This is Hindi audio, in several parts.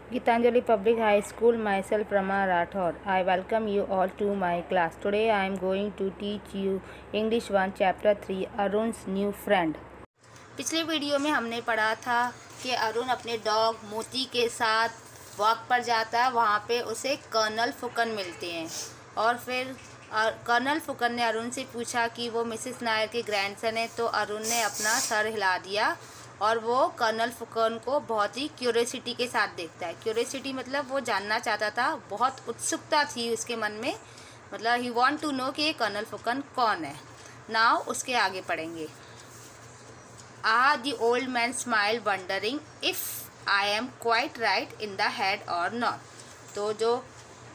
Gitanjali Public High School, myself Rama Rathod. I welcome you all to my class. Today I am going to teach you English 1 Chapter 3 Arun's New Friend. पिछले वीडियो में हमने पढ़ा था कि अरुण अपने डॉग मोती के साथ वॉक पर जाता है। वहाँ पे उसे कर्नल फुकन मिलते हैं और फिर कर्नल फुकन ने अरुण से पूछा कि वो मिसेस नायर के ग्रैंडसन है, तो अरुण ने अपना सर हिला दिया और वो कर्नल फुकन को बहुत ही क्यूरियोसिटी के साथ देखता है। क्यूरियोसिटी मतलब वो जानना चाहता था, बहुत उत्सुकता थी उसके मन में, मतलब ही वांट टू नो कि कर्नल फुकन कौन है। नाउ उसके आगे पढ़ेंगे। The old man smile wondering if I am quite right in the head और नॉट। तो जो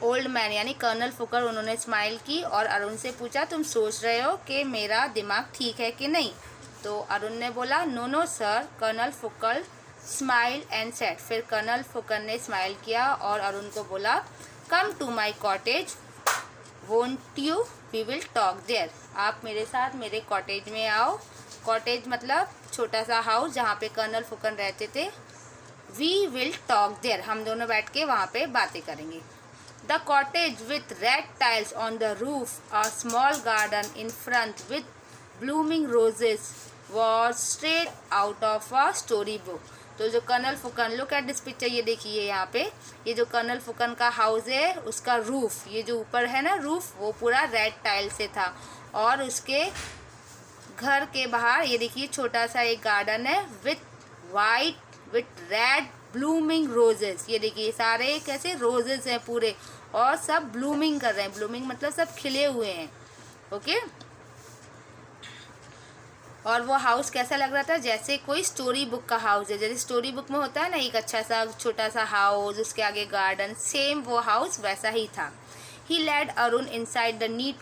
ओल्ड मैन यानी कर्नल फुकन, उन्होंने स्माइल की और अरुण से पूछा, तुम सोच रहे हो कि मेरा दिमाग ठीक है कि नहीं? तो अरुण ने बोला, no no sir. Colonel Phukan smile and said. फिर कर्नल फुकन ने स्माइल किया और अरुण को बोला, come to my cottage won't you, we will talk there. आप मेरे साथ मेरे कॉटेज में आओ। कॉटेज मतलब छोटा सा हाउस जहाँ पे कर्नल फुकन रहते थे। वी विल टॉक देयर, हम दोनों बैठ के वहाँ पे बातें करेंगे। The cottage with red tiles on the roof, a small garden in front with blooming roses was straight out of a story book. तो जो colonel Phukan, look at this picture, ये देखिए यहाँ पे, ये जो कर्नल फुकन का हाउस है उसका रूफ, ये जो ऊपर है ना रूफ, वो पूरा रेड टाइल से था और उसके घर के बाहर ये देखिए छोटा सा एक गार्डन है with white with red blooming roses. ये देखिए सारे कैसे रोजेस हैं पूरे और सब ब्लूमिंग कर रहे हैं। ब्लूमिंग मतलब सब खिले हुए हैं। ओके। और वो हाउस कैसा लग रहा था? जैसे कोई स्टोरी बुक का हाउस है। जैसे स्टोरी बुक में होता है ना एक अच्छा सा छोटा सा हाउस, उसके आगे गार्डन, सेम वो हाउस वैसा ही था। He led Arun inside the neat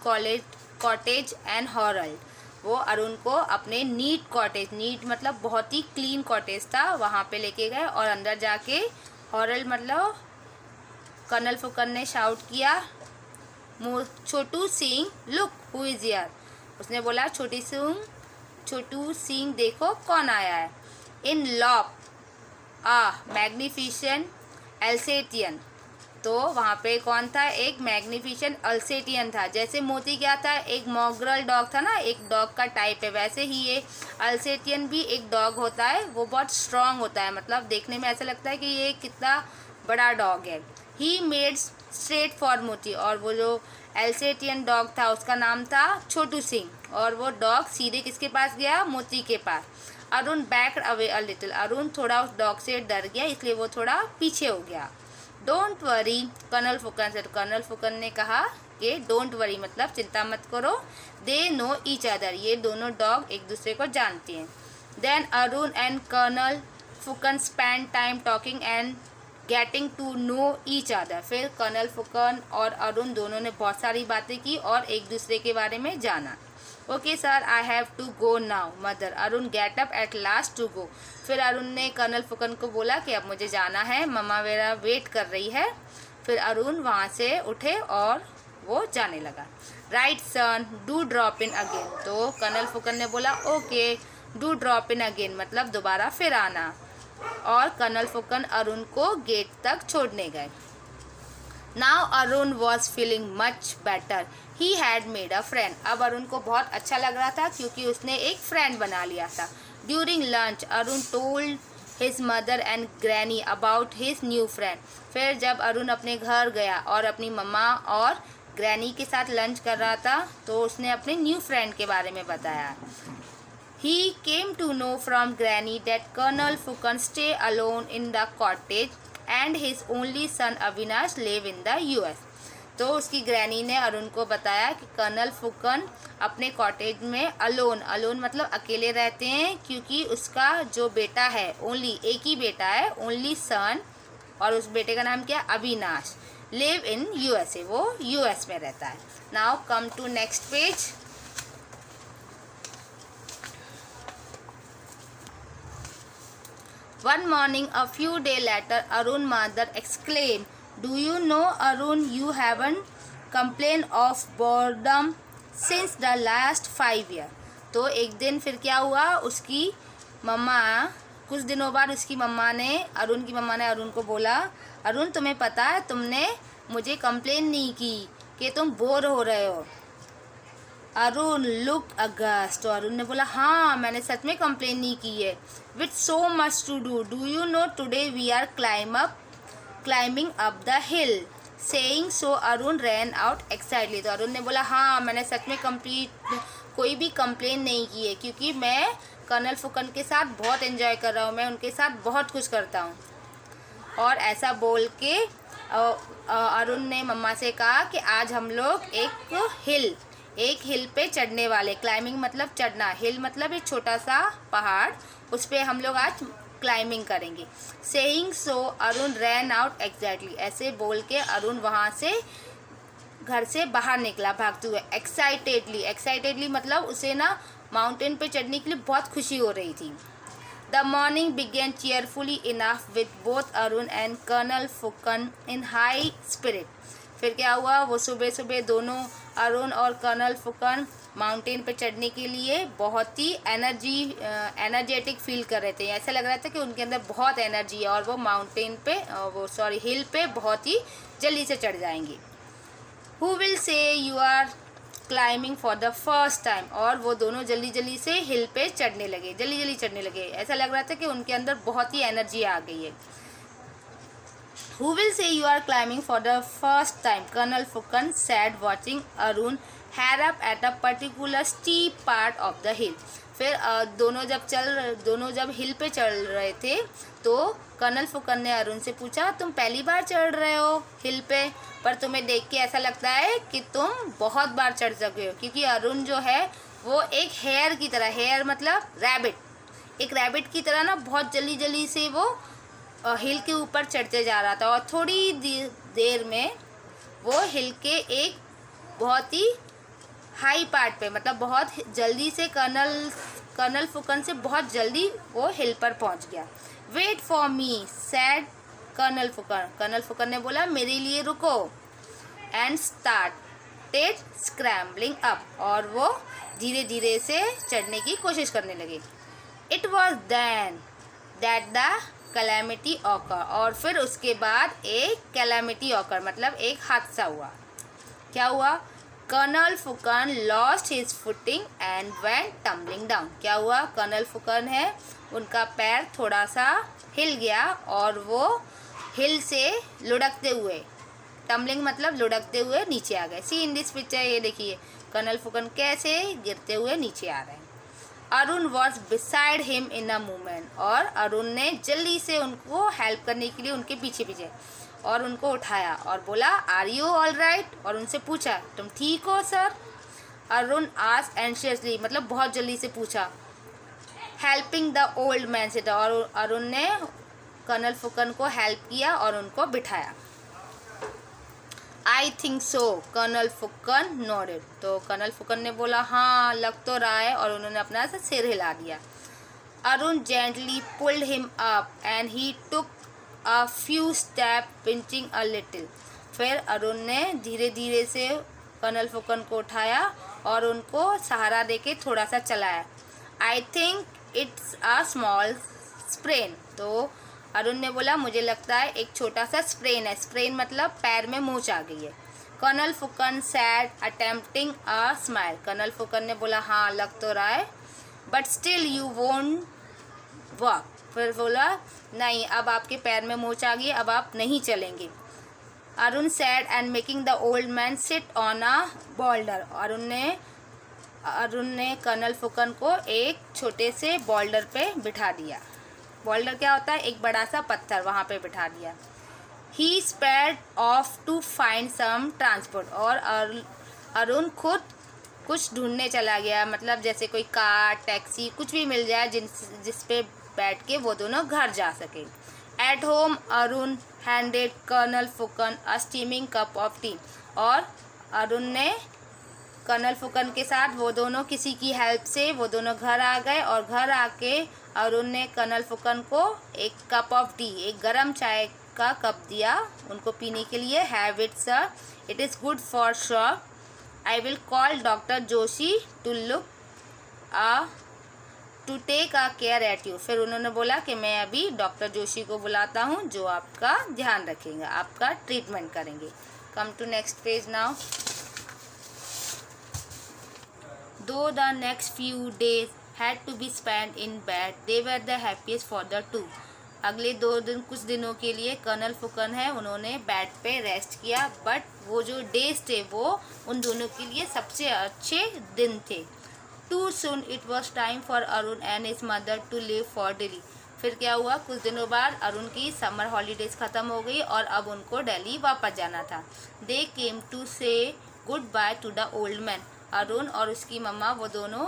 cottage and Harold. वो अरुण को अपने नीट कॉटेज, नीट मतलब बहुत ही क्लीन कॉटेज था, वहाँ पे लेके गए और अंदर जाके हॉरल्ड मतलब कर्नल फुकन ने शाउट किया, Chhotu Singh look who is here. उसने बोला, छोटू सिंह देखो कौन आया है। In lope magnificent Alsatian. तो वहाँ पे कौन था? एक मैग्निफिसेंट अल्सेटियन था। जैसे मोती क्या था? एक मॉग्रल डॉग था ना, एक डॉग का टाइप है, वैसे ही ये अल्सेटियन भी एक डॉग होता है। वो बहुत स्ट्रांग होता है, मतलब देखने में ऐसा लगता है कि ये कितना बड़ा डॉग है। ही मेड स्ट्रेट फॉर मोती। और वो जो एल्सेटियन डॉग था उसका नाम था छोटू सिंह और वो डॉग सीधे किसके पास गया? मोती के पास। Arun back away a little. Arun थोड़ा उस डॉग से डर गया, इसलिए वो थोड़ा पीछे हो गया। डोंट वरी कर्नल फुकन से। कर्नल फुकन ने कहा कि डोंट वरी मतलब चिंता मत करो। दे नो ईच अदर, ये दोनों डॉग एक दूसरे को जानते हैं। Then Arun and colonel Phukan spend time talking and getting to know each other. फिर कर्नल फुकन और अरुण दोनों ने बहुत सारी बातें की और एक दूसरे के बारे में जाना। Okay sir, I have to go now mother. Arun get up at last to go. फिर अरुण ने कर्नल फुकन को बोला कि अब मुझे जाना है, मम्मा मेरा वेट कर रही है। फिर अरुण वहाँ से उठे और वो जाने लगा। Right son, do drop in again. तो कर्नल फुकन ने बोला, okay do drop in again मतलब दोबारा फिर आना। और कर्नल फुकन अरुण को गेट तक छोड़ने गए। Now Arun was feeling much better, he had made a friend. अब अरुण को बहुत अच्छा लग रहा था क्योंकि उसने एक फ्रेंड बना लिया था। During lunch Arun told his mother and granny about his new friend. फिर जब अरुण अपने घर गया और अपनी मम्मा और ग्रैनी के साथ लंच कर रहा था तो उसने अपने न्यू फ्रेंड के बारे में बताया। He came to know from Granny that Colonel Fukan stay alone in the cottage and his only son Avinash live in the US. तो उसकी ग्रैनी ने अरुण को बताया कि कर्नल फुकन अपने कॉटेज में अलोन मतलब अकेले रहते हैं क्योंकि उसका जो बेटा है, ओनली एक ही बेटा है, ओनली सन, और उस बेटे का नाम क्या? अविनाश। लिव इन USA, वो US में रहता है। Now come to next page. One morning, a few days later, Arun's mother exclaimed, "Do you know, Arun, you haven't complained of boredom since the last 5 years." तो एक दिन फिर क्या हुआ, उसकी मम्मा कुछ दिनों बाद उसकी मम्मा ने, अरुण की मम्मा ने अरुण को बोला, अरुण तुम्हें पता है तुमने मुझे कंप्लेन नहीं की कि तुम बोर हो रहे हो। अरुण लुक अगस्त, तो अरुण ने बोला हाँ मैंने सच में कंप्लेन नहीं की है। With so much to do you know today we are climbing up the hill. Saying so Arun ran out excitedly, तो अरुण ने बोला हाँ मैंने सच में कोई भी कंप्लेन नहीं की है, क्योंकि मैं कर्नल फुकन के साथ बहुत एंजॉय कर रहा हूँ, मैं उनके साथ बहुत कुछ करता हूँ। और ऐसा बोल के अरुण ने मम्मा से कहा कि आज हम लोग एक हिल पे चढ़ने वाले। क्लाइंबिंग मतलब चढ़ना, हिल मतलब एक छोटा सा पहाड़, उस पर हम लोग आज क्लाइंबिंग करेंगे। Saying so Arun ran out exactly, ऐसे बोल के अरुण वहाँ से घर से बाहर निकला भागते हुए। एक्साइटेडली मतलब उसे ना माउंटेन पे चढ़ने के लिए बहुत खुशी हो रही थी। The morning began cheerfully enough with both Arun and colonel Phukan in high spirit. फिर क्या हुआ, वो सुबह सुबह दोनों अरुण और कर्नल फुकन माउंटेन पे चढ़ने के लिए बहुत ही एनर्जेटिक फील कर रहे थे। ऐसा लग रहा था कि उनके अंदर बहुत एनर्जी है और वो हिल पे बहुत ही जल्दी से चढ़ जाएंगे। Who will say you are climbing for the first time, और वो दोनों जल्दी से हिल पे चढ़ने लगे। ऐसा लग रहा था कि उनके अंदर बहुत ही एनर्जी आ गई है। Who will say you are climbing for the first time? Colonel Fukan said, watching Arun head up at a particular steep part of the hill. फिर दोनों जब हिल पे चढ़ रहे थे तो कर्नल फुकन ने अरुण से पूछा, तुम पहली बार चढ़ रहे हो हिल पे, पर तुम्हें देख के ऐसा लगता है कि तुम बहुत बार चढ़ चुके हो। क्योंकि अरुण जो है वो एक हेयर की तरह, हेयर मतलब रैबिट, एक रैबिट की तरह ना बहुत जल्दी से वो हिल के ऊपर चढ़ते जा रहा था। और थोड़ी देर में वो हिल के एक बहुत ही हाई पार्ट पे, मतलब बहुत जल्दी से कर्नल फुकन से बहुत जल्दी वो हिल पर पहुंच गया। Wait for me said colonel Phukan ने बोला मेरे लिए रुको। एंड स्टार्टेड स्क्रैम्बलिंग अप, और वो धीरे से चढ़ने की कोशिश करने लगे। It was then that the calamity occur, और फिर उसके बाद एक कैलेमिटी ऑकर मतलब एक हादसा हुआ। क्या हुआ, colonel Phukan lost his footing and went tumbling down. क्या हुआ, कर्नल फुकन है उनका पैर थोड़ा सा हिल गया और वो हिल से लुढ़कते हुए, टम्बलिंग मतलब लुढ़कते हुए नीचे आ गए। सी इन दिस पिक्चर, ये देखिए कर्नल फुकन कैसे गिरते हुए नीचे आ रहे हैं। Arun was beside him in a movement, और अरुण ने जल्दी से उनको हेल्प करने के लिए उनके पीछे और उनको उठाया और बोला आर यू ऑल राइट, और उनसे पूछा तुम ठीक हो सर। अरुण आस्क्ड एंशियसली मतलब बहुत जल्दी से पूछा। Helping the old man sit, और अरुण ने कर्नल फुकन को हेल्प किया और उनको बिठाया। I think so colonel Phukan nodded, तो कर्नल फुकन ने बोला हाँ लग तो रहा है, और उन्होंने अपना सिर हिला दिया। Arun gently pulled him up and he took a few step pinching a little. फिर अरुण ने धीरे से कर्नल फुकन को उठाया और उनको सहारा देके थोड़ा सा चलाया। I think it's a small sprain, तो अरुण ने बोला मुझे लगता है एक छोटा सा स्प्रेन है। स्प्रेन मतलब पैर में मोच आ गई है। Colonel Phukan said attempting a smile, colonel Phukan ने बोला हाँ लग तो रहा है, but still you won't walk. फिर बोला नहीं अब आपके पैर में मोच आ गई, अब आप नहीं चलेंगे। Arun sad and making the old man sit on a boulder, Arun ने कर्नल फुकन को एक छोटे से बोल्डर पे बिठा दिया। बोल्डर क्या होता है, एक बड़ा सा पत्थर, वहाँ पे बिठा दिया। He sped off to find some transport, और अरुण खुद कुछ ढूंढने चला गया, मतलब जैसे कोई कार टैक्सी कुछ भी मिल जाए जिस पे बैठ के वो दोनों घर जा सके। At home Arun handed colonel Phukan a steaming cup of tea, और अरुण ने कर्नल फुकन के साथ वो दोनों किसी की हेल्प से वो दोनों घर आ गए, और घर आके अरुण ने कर्नल फुकन को एक कप ऑफ टी, एक गरम चाय का कप दिया उनको पीने के लिए। Have it sir, it is good for sure, I will call doctor Joshi to to take a care at you. फिर उन्होंने बोला कि मैं अभी डॉक्टर जोशी को बुलाता हूँ जो आपका ध्यान रखेंगे, आपका ट्रीटमेंट करेंगे। Come to next page now. Though the next few days had to be spend in bed, they were the happiest for the two. अगले कुछ दिनों के लिए कर्नल फुकन है उन्होंने बेड पे रेस्ट किया, बट वो जो डेज थे वो उन दोनों के लिए सबसे अच्छे दिन थे। Too soon it was time for Arun and his mother to leave for Delhi. फिर क्या हुआ, कुछ दिनों बाद अरुण की समर हॉलीडेज ख़त्म हो गई और अब उनको दिल्ली वापस जाना था। दे केम टू से good by two the old man. Arun और उसकी मम्मा वो दोनों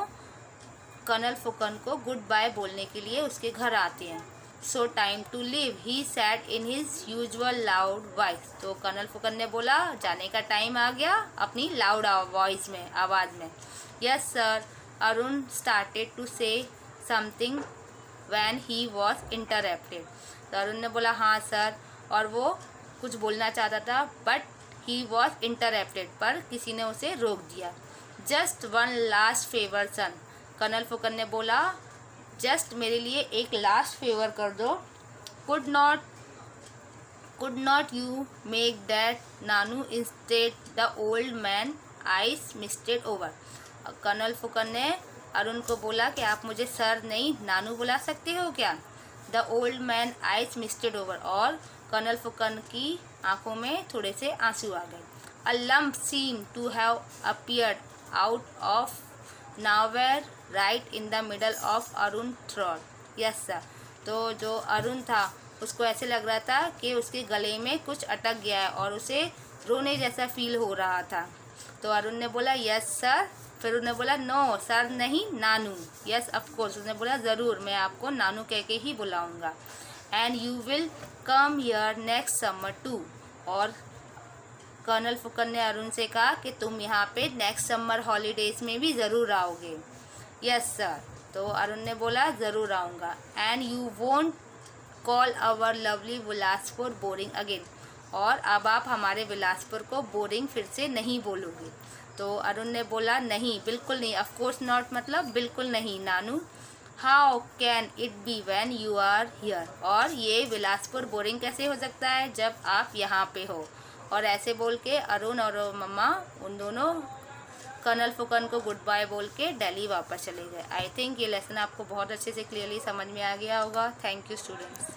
कर्नल फुकन को गुड बाय बोलने के लिए उसके घर आते हैं। So time to leave he said in his usual loud voice. तो कर्नल फुकन ने बोला जाने का टाइम आ गया, अपनी लाउड वॉइस में, आवाज़ में। Yes sir, Arun started to say something when he was interrupted. तो अरुण ने बोला हाँ सर, और वो कुछ बोलना चाहता था बट ही वॉज इंटरप्टेड, पर किसी ने उसे रोक दिया। जस्ट वन लास्ट फेवर सन, कर्नल फुकन ने बोला जस्ट मेरे लिए एक लास्ट फेवर कर दो। Could not you make that Nanu instead the old man eyes misted over. Colonel Phukan ने अरुण को बोला कि आप मुझे सर नहीं नानू बुला सकते हो क्या। The old man eyes misted over, और कर्नल फुकन की आंखों में थोड़े से आंसू आ गए। A lump seem to have appeared out of nowhere right in the middle of Arun throat. Yes sir, तो जो अरुण था उसको ऐसे लग रहा था कि उसके गले में कुछ अटक गया है और उसे रोने जैसा फील हो रहा था। तो अरुण ने बोला यस सर। फिर उन्होंने बोला नो सर नहीं नानू। यस ऑफ कोर्स, उसने बोला ज़रूर, मैं आपको नानू कह के ही बुलाऊंगा। And you will come here next summer too. और कर्नल फुकन ने अरुण से कहा कि तुम यहाँ पे नेक्स्ट समर हॉलीडेज में भी ज़रूर आओगे। यस सर, तो अरुण ने बोला ज़रूर आऊँगा। And you won't call our lovely Bilaspur boring again. और अब आप हमारे बिलासपुर को बोरिंग फिर से नहीं बोलोगे। तो अरुण ने बोला नहीं, बिल्कुल नहीं, ऑफ कोर्स नॉट, मतलब बिल्कुल नहीं Nanu. How can it be when you are here. और ये बिलासपुर बोरिंग कैसे हो सकता है जब आप यहाँ पे हो। और ऐसे बोल के अरुण और मम्मा उन दोनों कर्नल फुकन को गुड बाय बोल के दिल्ली वापस चले गए। आई थिंक ये लेसन आपको बहुत अच्छे से क्लियरली समझ में आ गया होगा। Thank you students.